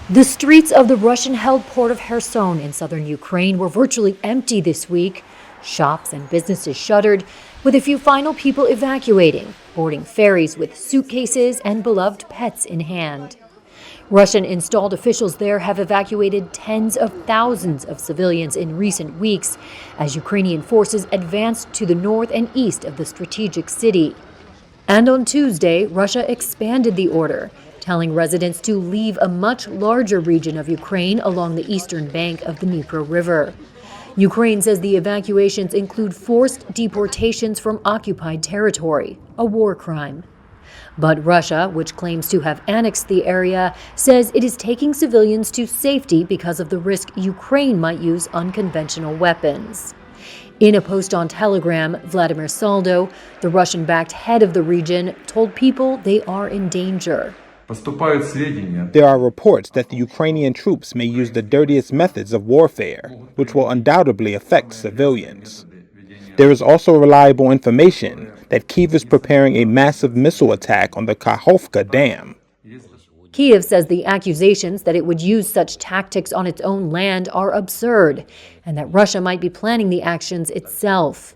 The streets of the Russian-held port of Kherson in southern Ukraine were virtually empty this week. Shops and businesses shuttered, with a few final people evacuating, boarding ferries with suitcases and beloved pets in hand. Russian-installed officials there have evacuated tens of thousands of civilians in recent weeks as Ukrainian forces advanced to the north and east of the strategic city. And on Tuesday, Russia expanded the order, telling residents to leave a much larger region of Ukraine along the eastern bank of the Dnieper River. Ukraine says the evacuations include forced deportations from occupied territory, a war crime. But Russia, which claims to have annexed the area, says it is taking civilians to safety because of the risk Ukraine might use unconventional weapons. In a post on Telegram, Vladimir Saldo, the Russian-backed head of the region, told people they are in danger. There are reports that the Ukrainian troops may use the dirtiest methods of warfare, which will undoubtedly affect civilians. There is also reliable information that Kyiv is preparing a massive missile attack on the Kakhovka Dam. Kyiv says the accusations that it would use such tactics on its own land are absurd, and that Russia might be planning the actions itself.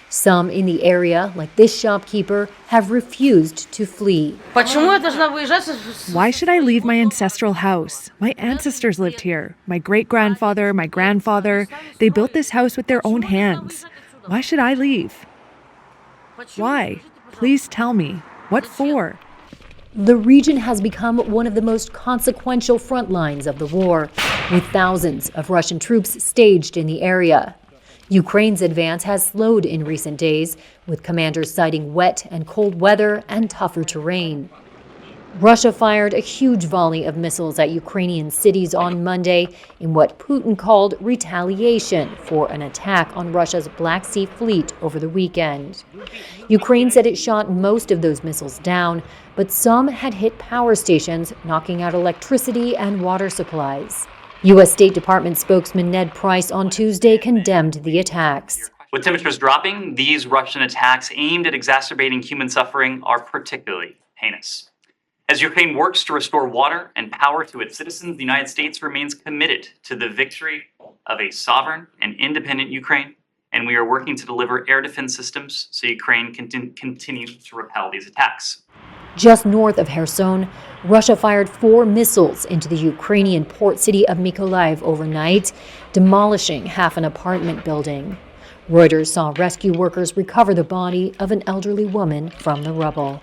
Some in the area, like this shopkeeper, have refused to flee. Why should I leave my ancestral house? My ancestors lived here. My great-grandfather, my grandfather, they built this house with their own hands. Why should I leave? Why? Please tell me. What for? The region has become one of the most consequential front lines of the war, with thousands of Russian troops staged in the area. Ukraine's advance has slowed in recent days, with commanders citing wet and cold weather and tougher terrain. Russia fired a huge volley of missiles at Ukrainian cities on Monday in what Putin called retaliation for an attack on Russia's Black Sea fleet over the weekend. Ukraine said it shot most of those missiles down, but some had hit power stations, knocking out electricity and water supplies. U.S. State Department spokesman Ned Price on Tuesday condemned the attacks. With temperatures dropping, these Russian attacks aimed at exacerbating human suffering are particularly heinous. As Ukraine works to restore water and power to its citizens, the United States remains committed to the victory of a sovereign and independent Ukraine, and we are working to deliver air defense systems so Ukraine can continue to repel these attacks. Just north of Kherson, Russia fired 4 missiles into the Ukrainian port city of Mykolaiv overnight, demolishing half an apartment building. Reuters saw rescue workers recover the body of an elderly woman from the rubble.